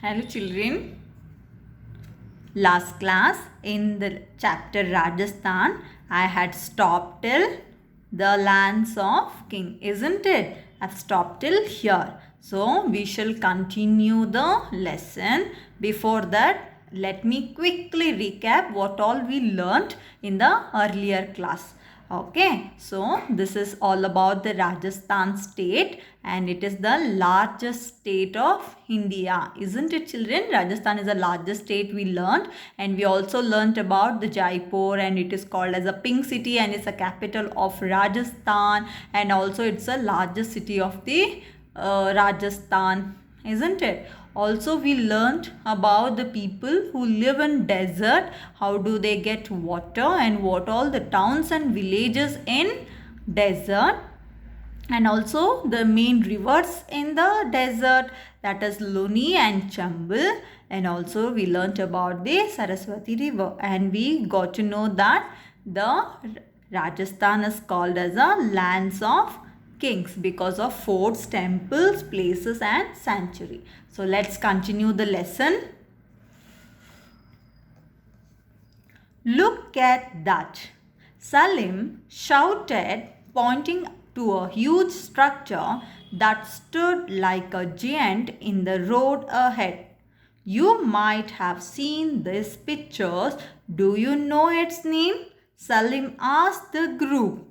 Hello children. Last class in the chapter Rajasthan, I had stopped till the lands of king, isn't it? I've stopped till here. So we shall continue the lesson. Before that, let me quickly recap what all we learnt in the earlier class. Okay, so this is all about the Rajasthan state and it is the largest state of India. Isn't it children? Rajasthan is the largest state we learned, and we also learnt about the Jaipur, and it is called as a pink city and it's a capital of Rajasthan, and also it's the largest city of the Rajasthan, isn't it? Also we learnt about the people who live in desert, how do they get water and what all the towns and villages in desert, and also the main rivers in the desert, that is Luni and Chambal, and also we learnt about the Saraswati river, and we got to know that the Rajasthan is called as a lands of kings because of forts, temples, places and sanctuary. So let's continue the lesson. Look at that, Salim shouted, pointing to a huge structure that stood like a giant in the road ahead. You might have seen these pictures. Do you know its name? Salim asked the group.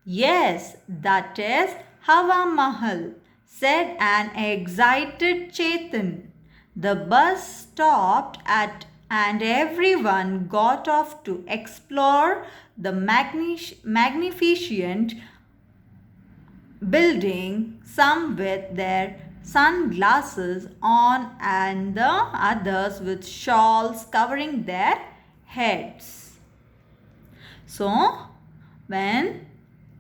Yes, that is Hawa Mahal, said an excited Chetan. The bus stopped at and everyone got off to explore the magnificent building, some with their sunglasses on and the others with shawls covering their heads. So, when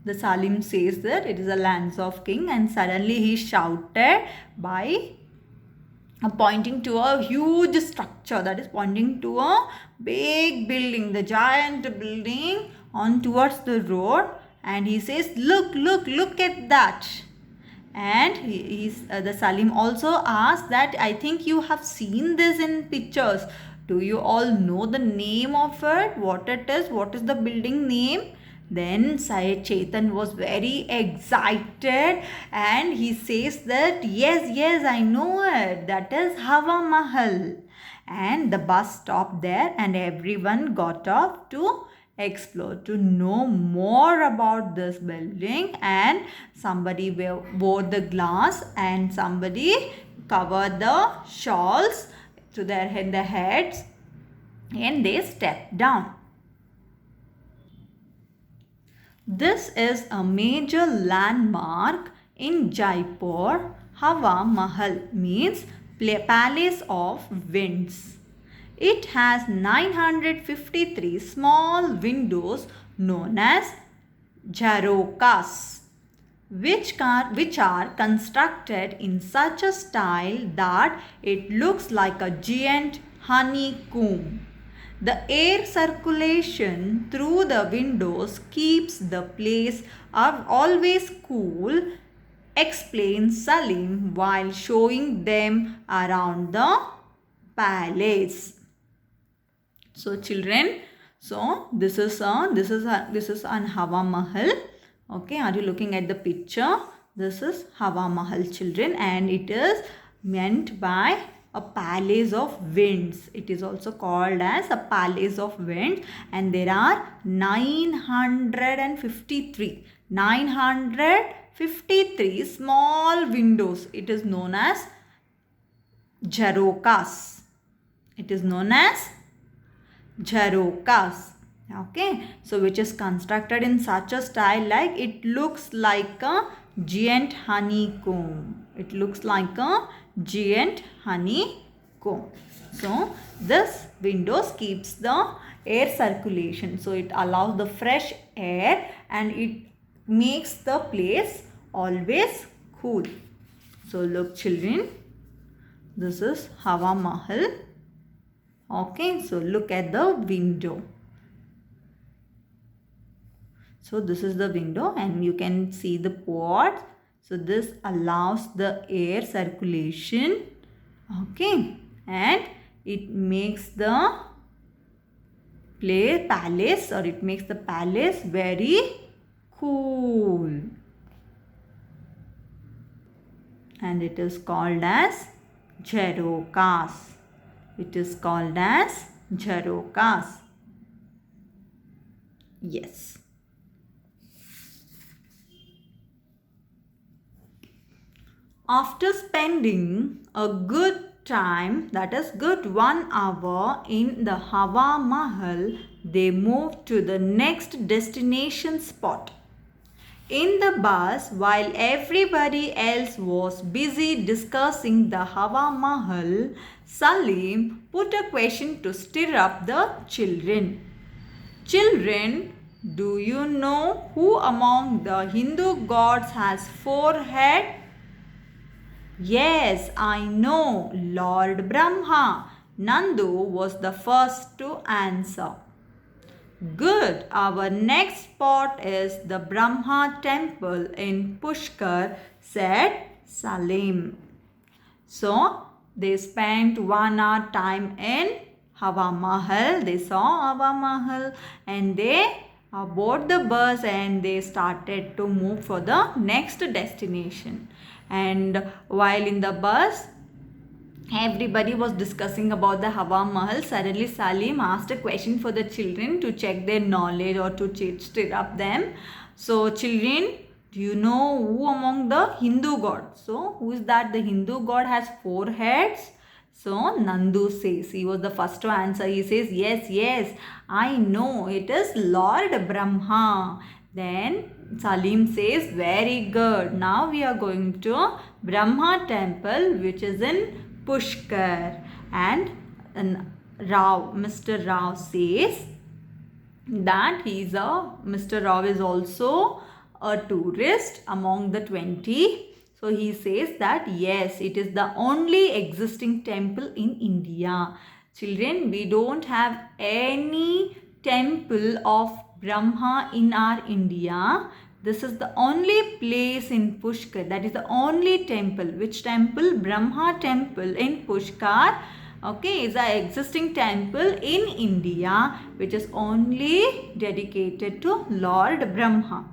the Salim says that it is a lands of king, and suddenly he shouted by pointing to a huge structure, that is pointing to a big building, the giant building on towards the road, and he says, look at that. And the Salim also asked that I think you have seen this in pictures. Do you all know the name of it? What it is? What is the building name? Then Syed Chetan was very excited and he says that yes, I know it. That is Hawa Mahal. And the bus stopped there and everyone got off to explore, to know more about this building, and somebody wore the glass and somebody covered the shawls to their heads and they stepped down. This is a major landmark in Jaipur. Hawa Mahal means Palace of Winds. It has 953 small windows known as jharokas, which are constructed in such a style that it looks like a giant honeycomb. The air circulation through the windows keeps the place always cool, explains Salim while showing them around the palace. So children, so this is an Hawa Mahal. Okay, are you looking at the picture? This is Hawa Mahal, children, and it is meant by a palace of winds. It is also called as a palace of winds, and there are 953 small windows. It is known as jharokas. It is known as jharokas. Okay, so which is constructed in such a style like it looks like a giant honeycomb. It looks like a giant honeycomb. So this windows keeps the air circulation. So it allows the fresh air and it makes the place always cool. So look children, this is Hawa Mahal. Okay, so look at the window. So this is the window and you can see the ports. So this allows the air circulation Okay, and it makes the palace, or it makes the palace very cool, and it is called as Jharokas. It is called as Jharokas. Yes. After spending a good time, that is good 1 hour in the Hawa Mahal, they moved to the next destination spot. In the bus, while everybody else was busy discussing the Hawa Mahal, Salim put a question to stir up the children. Children, do you know who among the Hindu gods has 4 heads? Yes, I know, Lord Brahma. Nandu was the first to answer. Good. Our next spot is the Brahma temple in Pushkar, said Salim. So, they spent 1 hour time in Hawa Mahal. They saw Hawa Mahal and they boarded the bus and they started to move for the next destination. And while in the bus, everybody was discussing about the Hawa Mahal. Suddenly Salim asked a question for the children to check their knowledge or to stir up them. So children, do you know who among the Hindu gods? So who is that? The Hindu god has 4 heads. So Nandu says, he was the first to answer. He says, yes, I know. It is Lord Brahma. Then Salim says, very good. Now we are going to Brahma temple, which is in Pushkar. And Mr. Rao says that Mr. Rao is also a tourist among the 20. So he says that yes, it is the only existing temple in India. Children, we don't have any temple of Brahma in our India. This is the only place in Pushkar. That is the only temple. Which temple? Brahma temple in Pushkar. Okay, is an existing temple in India which is only dedicated to Lord Brahma.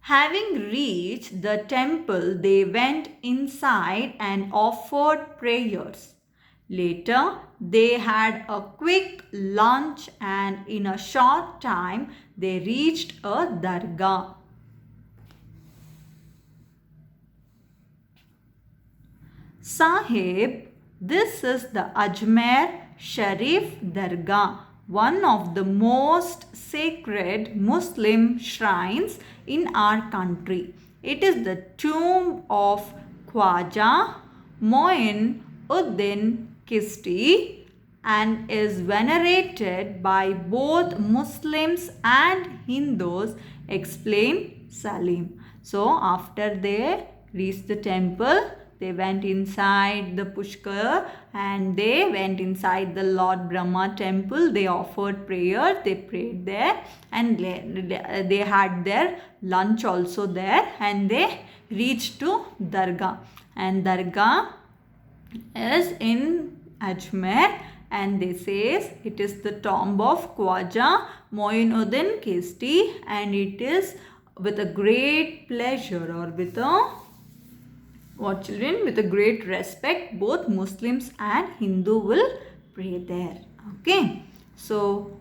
Having reached the temple, they went inside and offered prayers. Later, they had a quick lunch and in a short time, they reached a dargah. Sahib, this is the Ajmer Sharif Dargah, one of the most sacred Muslim shrines in our country. It is the tomb of Khwaja Moin Uddin Chishti and is venerated by both Muslims and Hindus, explained Salim. So after they reached the temple, they went inside the Pushkar and they went inside the Lord Brahma temple. They offered prayer, they prayed there and they had their lunch also there and they reached to Dargah. And Dargah is in Ajmer and they says it is the tomb of Khwaja Moinuddin Chishti and it is with a great pleasure or with a children, with a great respect, both Muslims and Hindu will pray there. Okay. So,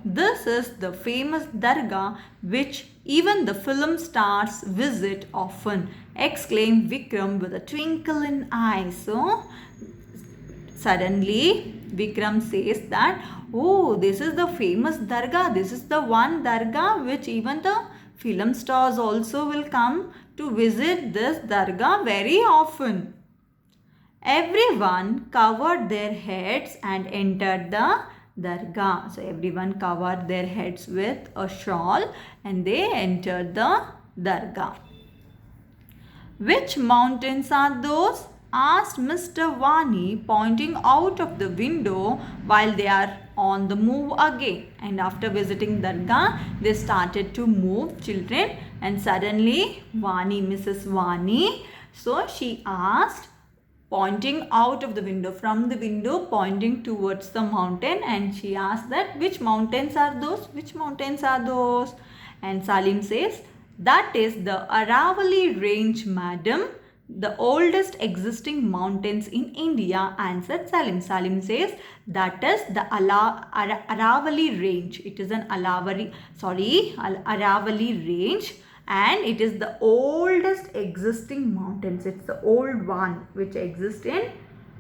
this is the famous Dargah which even the film stars visit often, exclaimed Vikram with a twinkle in eyes. So, suddenly Vikram says that, this is the famous Dargah. This is the one Dargah which even the film stars also will come to visit this Dargah very often. Everyone covered their heads and entered the Dargah. So everyone covered their heads with a shawl and they entered the Dargah. Which mountains are those? Asked Mr. Vani, pointing out of the window while they are on the move again. And after visiting Dargah, they started to move. Children, And suddenly Mrs. Vani, so she asked, pointing out of the window, from the window pointing towards the mountain, and she asked that which mountains are those? Which mountains are those? And Salim says, that is the Aravali range, madam, the oldest existing mountains in India, answered Salim. Salim says, that is the Aravali range. It is an Aravali range, and it is the oldest existing mountains. It's the old one which exists in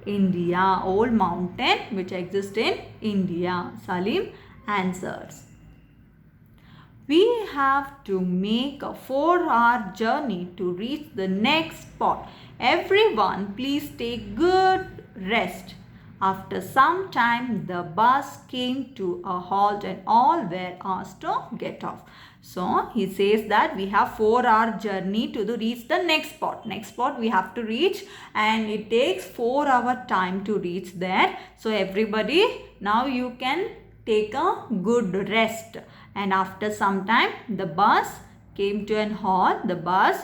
India. Old mountain which exists in India. Salim answers. We have to make a 4-hour journey to reach the next spot. Everyone, please take good rest. After some time, the bus came to a halt and all were asked to get off. So, he says that we have 4-hour journey to reach the next spot. Next spot we have to reach, and it takes 4-hour time to reach there. So, everybody, now you can take a good rest. And after some time, the bus came to an halt. The bus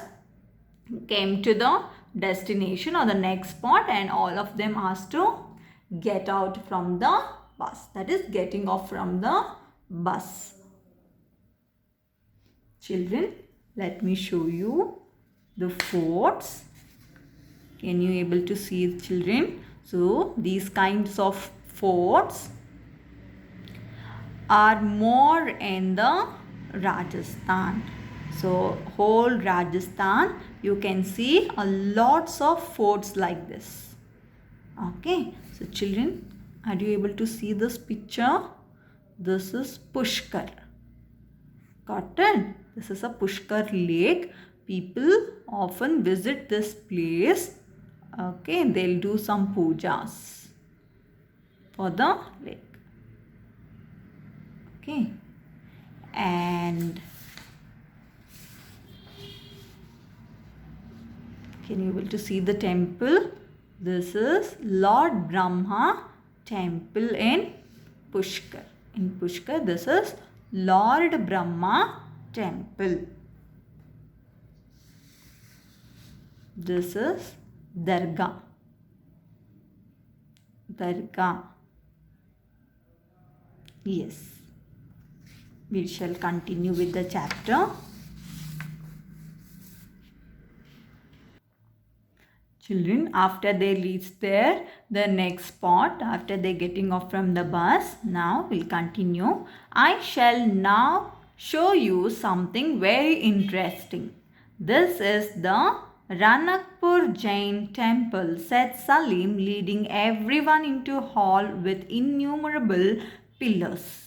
came to the destination or the next spot, and all of them asked to get out from the bus. That is getting off from the bus. Children, let me show you the forts. Can you able to see it, children? So, these kinds of forts are more in the Rajasthan. So, whole Rajasthan, you can see a lots of forts like this. Okay. So, children, are you able to see this picture? This is Pushkar. Got it? This is a Pushkar lake. People often visit this place. Okay. They'll do some pujas for the lake. Okay, and can you able to see the temple? This is Lord Brahma temple in Pushkar. In Pushkar, this is Lord Brahma temple. This is Dargah. Dargah. Yes. We shall continue with the chapter. Children, after they reach there, the next spot, after they getting off from the bus, now we'll continue. I shall now show you something very interesting. This is the Ranakpur Jain temple, said Salim, leading everyone into hall with innumerable pillars.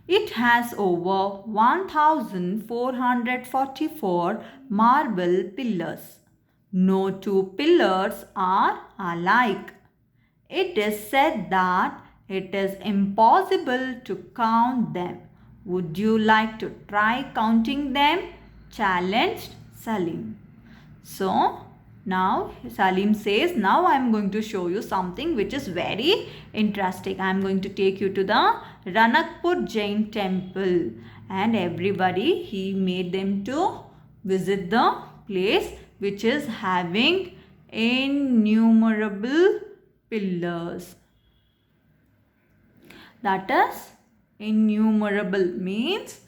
It has over 1444 marble pillars. No two pillars are alike. It is said that it is impossible to count them. Would you like to try counting them? Challenged Salim. So, now Salim says, now I am going to show you something which is very interesting. I am going to take you to the Ranakpur Jain temple, and everybody, he made them to visit the place which is having innumerable pillars. That is, innumerable means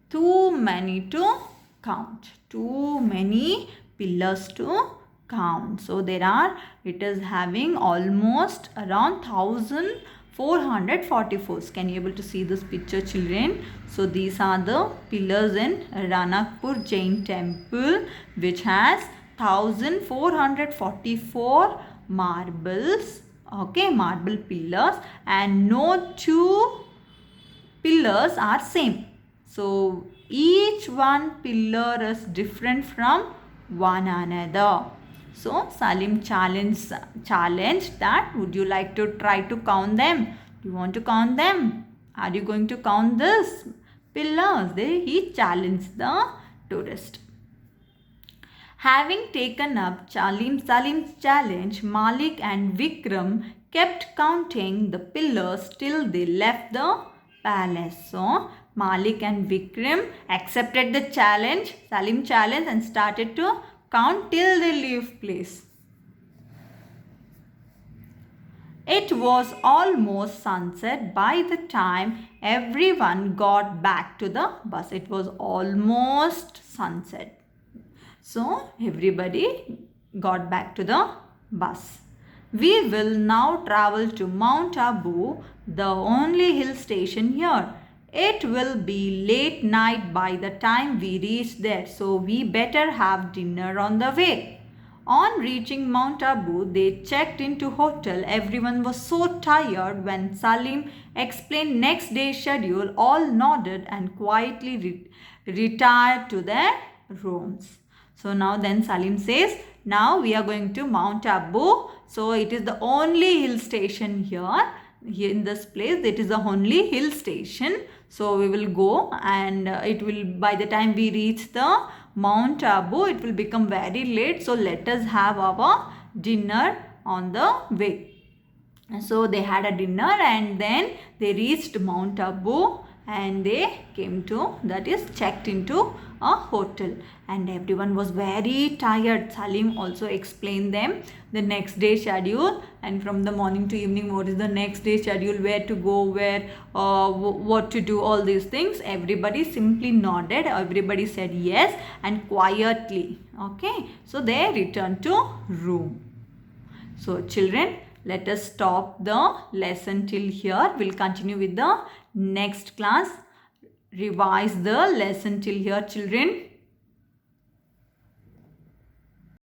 too many to count. Too many pillars to count. So, it is having almost around 1444. Can you able to see this picture, children? So, these are the pillars in Ranakpur Jain temple, which has 1444 marbles. Okay, marble pillars, and no two pillars are same. So, each one pillar is different from one another. So, Salim challenged that, would you like to try to count them? Do you want to count them? Are you going to count this pillars? He challenged the tourist. Having taken up Salim's challenge, Malik and Vikram kept counting the pillars till they left the palace. So, Malik and Vikram accepted the challenge, Salim challenge, and started to count till they leave place. It was almost sunset by the time everyone got back to the bus. It was almost sunset. So everybody got back to the bus. We will now travel to Mount Abu, the only hill station here. It will be late night by the time we reach there, so we better have dinner on the way. On reaching Mount Abu, they checked into hotel. Everyone was so tired when Salim explained next day's schedule. All nodded and quietly retired to their rooms. So now then Salim says, now we are going to Mount Abu. So it is the only hill station here. Here in this place, it is the only hill station. So we will go, and it will, by the time we reach the Mount Abu, it will become very late. So let us have our dinner on the way. So they had a dinner, and then they reached Mount Abu, and they came to, that is, checked into a hotel, and everyone was very tired. Salim also explained them the next day schedule, and from the morning to evening what is the next day schedule, where to go, where what to do, all these things. Everybody simply nodded, everybody said yes, and quietly, okay, so they returned to room. So children, let us stop the lesson till here. We'll continue with the next class. Revise the lesson till here, children.